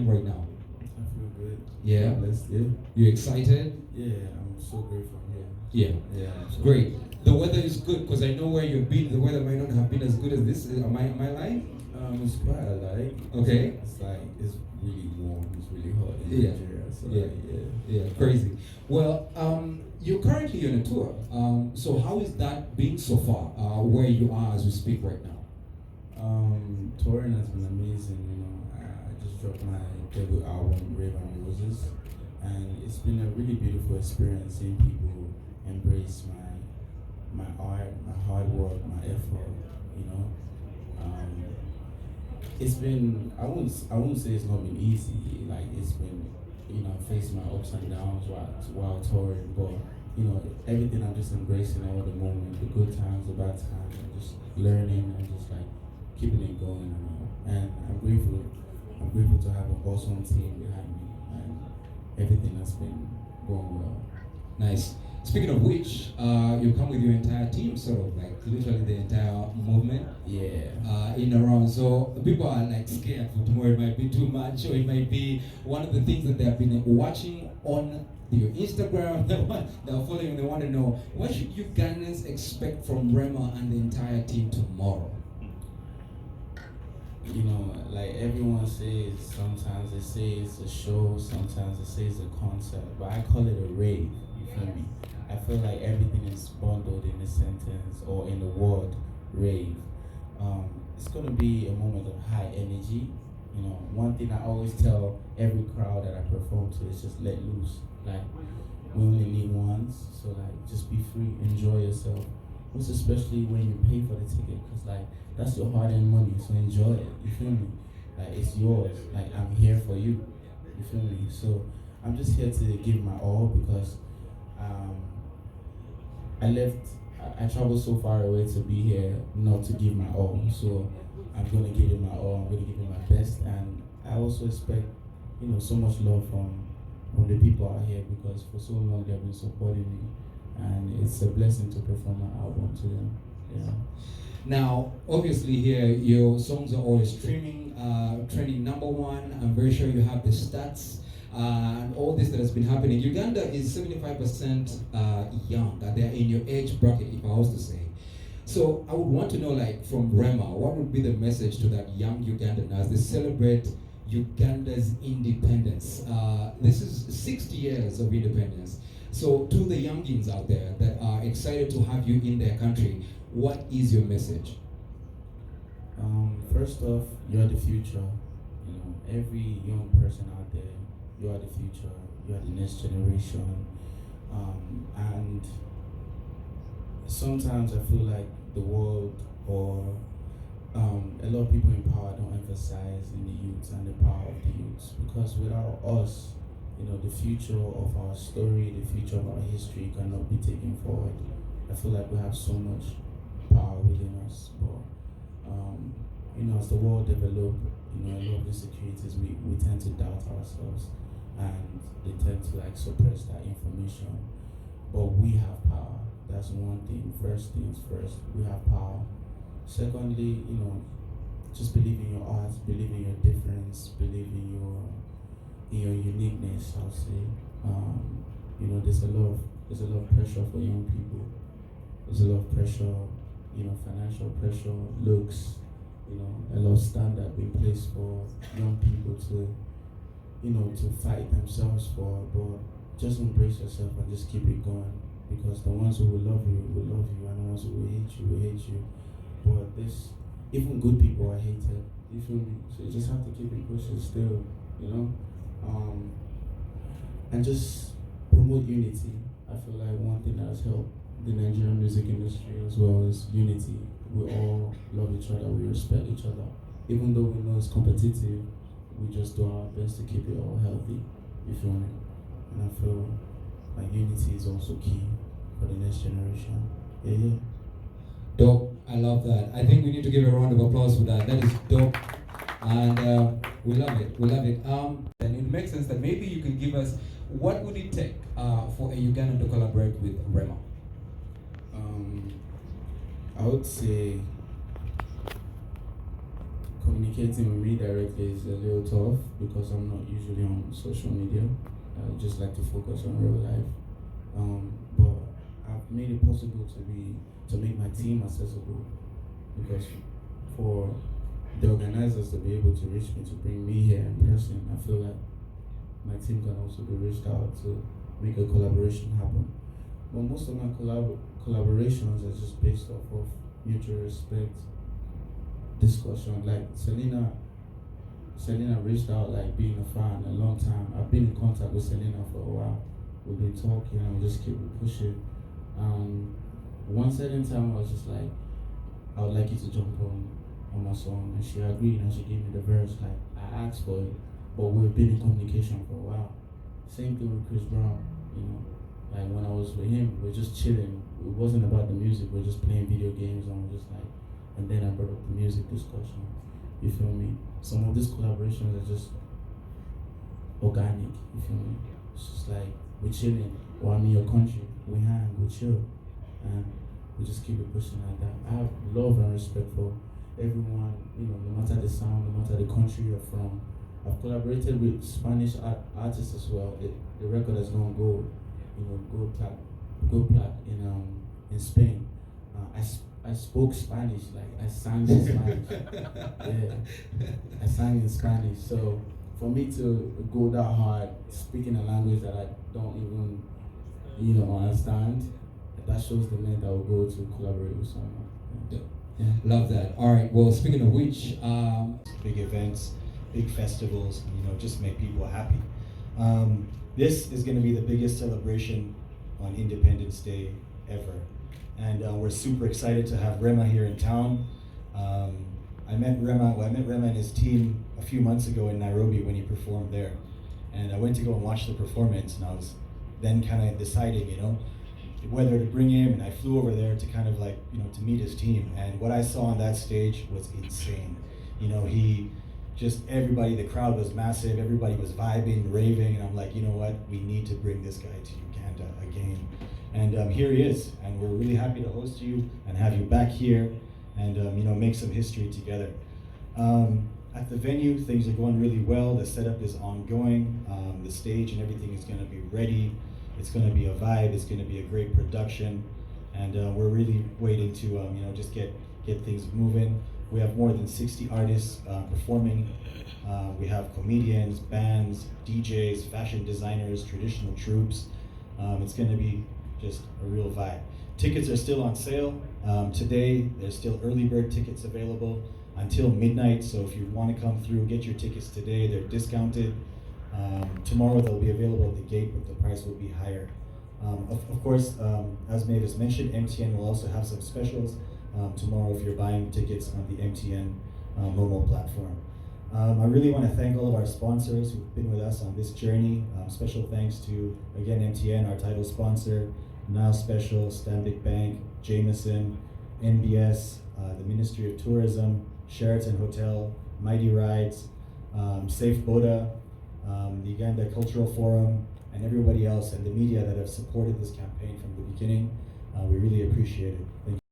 right now? I feel good. Yeah. Yeah. You excited? Yeah, I'm so grateful. Yeah. Yeah. So Great. The weather is good because I know where you've been. The weather might not have been as good as this. Am I lying? It's quite alike. Okay. It's like it's really warm. It's really hot in Yeah. Nigeria. So Yeah. Yeah. Crazy. Well, you're currently on a tour. So how is that been so far? Where you are as we speak right now? Touring has been amazing. I just dropped my debut album, Rave, and it's been a really beautiful experience seeing people embrace my art, my hard work, my effort. It's been I won't say it's not been easy. Like it's been facing my ups and downs while touring, but everything I'm just embracing all the moment, the good times, the bad times, and just learning and just like keeping it going. And I'm grateful. I'm grateful to have an awesome team behind me and everything has been going well. Nice. Speaking of which, you come with your entire team, sort of like literally the entire movement. Yeah. In around. So people are like scared for tomorrow. It might be too much, or it might be one of the things that they have been watching on your Instagram. They're following. They want to know what should Ugandans expect from Rema and the entire team tomorrow. Like everyone says, sometimes they say it's a show, sometimes they say it's a concert, but I call it a rave, you feel me? I feel like everything is bundled in a sentence or in the word rave. It's gonna be a moment of high energy. One thing I always tell every crowd that I perform to is just let loose. Like, we only need once, so like just be free, enjoy yourself. Most especially when you pay for the ticket, because like that's your hard-earned money, so enjoy it, you feel me? Like it's yours, like I'm here for you, you feel me? So I'm just here to give my all because I traveled so far away to be here not to give my all, so I'm gonna give it my all, I'm gonna give it my best, and I also expect so much love from the people out here because for so long they've been supporting me. And it's a blessing to perform my album to them. Yeah. Now, obviously, here your songs are always streaming, trending #1. I'm very sure you have the stats and all this that has been happening. Uganda is 75% young. They're in your age bracket, if I was to say. So I would want to know, like, from Rema, what would be the message to that young Ugandan as they celebrate Uganda's independence? This is 60 years of independence. So to the youngins out there that are excited to have you in their country, what is your message? First off, you're the future. Every young person out there, you are the future. You are the next generation. And sometimes I feel like the world or a lot of people in power don't emphasize in the youth and the power of the youth, because without us, the future of our story, the future of our history cannot be taken forward. I feel like we have so much power within us, but as the world develops, a lot of insecurities, we tend to doubt ourselves, and they tend to like suppress that information. But we have power. That's one thing. First things first, we have power. Secondly, just believe in your art, believe in your difference, believe in your uniqueness. I'll say, there's a lot of pressure for young people. There's a lot of pressure, financial pressure, looks, a lot of standard being placed for young people to fight themselves for. But just embrace yourself and just keep it going, because the ones who will love you, and the ones who will hate you. But even good people are hated. You feel me? So you just have to keep it pushing still, and just promote unity. I feel like one thing that has helped the Nigerian music industry as well is unity. We all love each other, we respect each other. Even though we know it's competitive, we just do our best to keep it all healthy. You feel me? And I feel like unity is also key for the next generation. Yeah. Dope. I love that. I think we need to give a round of applause for that. That is dope. And we love it. And it makes sense that maybe you can give us what would it take for a Ugandan to collaborate with Rema? I would say communicating with me directly is a little tough because I'm not usually on social media. I just like to focus on real life. But I've made it possible to make my team accessible because for the organizers to be able to reach me, to bring me here in person, I feel like my team can also be reached out to make a collaboration happen. But most of my collaborations are just based off of mutual respect, discussion. Like Selena reached out like being a fan a long time. I've been in contact with Selena for a while. We've been talking and we just keep pushing. One certain time I was just like, I would like you to jump on my song, and she agreed and she gave me the verse. Like I asked for it, but we've been in communication for a while. Same thing with Chris Brown, you know. Like when I was with him, we're just chilling. It wasn't about the music, we're just playing video games and we're just like, and then I brought up the music discussion. You feel me? Some of these collaborations are just organic, you feel me? It's just like we're chilling, or I'm in your country, we hang, we chill, and we just keep it pushing like that. I have love and respect for everyone, you know, no matter the sound, no matter the country you're from. I've collaborated with Spanish artists as well. The record has gone gold, you know, gold plat in Spain. I spoke Spanish, like I sang in Spanish. Yeah, I sang in Spanish. So for me to go that hard, speaking a language that I don't even, you know, understand, that shows the length I will go to collaborate with someone. Yeah. Love that. All right. Well, speaking of which, big events, big festivals, you know, just make people happy. This is going to be the biggest celebration on Independence Day ever. And we're super excited to have Rema here in town. I met Rema and his team a few months ago in Nairobi when he performed there. And I went to go and watch the performance, and I was then kind of deciding, you know, whether to bring him, and I flew over there to kind of like, you know, to meet his team. And what I saw on that stage was insane. You know, everybody, the crowd was massive, everybody was vibing, raving, and I'm like, you know what, we need to bring this guy to Uganda again. And here he is, and we're really happy to host you and have you back here and, you know, make some history together. At the venue, things are going really well. The setup is ongoing. The stage and everything is going to be ready. It's going to be a vibe. It's going to be a great production, and we're really waiting to, you know, just get things moving. We have more than 60 artists performing. We have comedians, bands, DJs, fashion designers, traditional troops. It's going to be just a real vibe. Tickets are still on sale. Today, there's still early bird tickets available until midnight. So if you want to come through, get your tickets today. They're discounted. Tomorrow they'll be available at the gate, but the price will be higher. Of course, as Mavis mentioned, MTN will also have some specials tomorrow if you're buying tickets on the MTN Momo platform. I really want to thank all of our sponsors who've been with us on this journey. Special thanks to, again, MTN, our title sponsor, Nile Special, Stanbic Bank, Jameson, NBS, the Ministry of Tourism, Sheraton Hotel, Mighty Rides, Safe Boda, the Uganda Cultural Forum, and everybody else, and the media that have supported this campaign from the beginning. We really appreciate it. Thank you.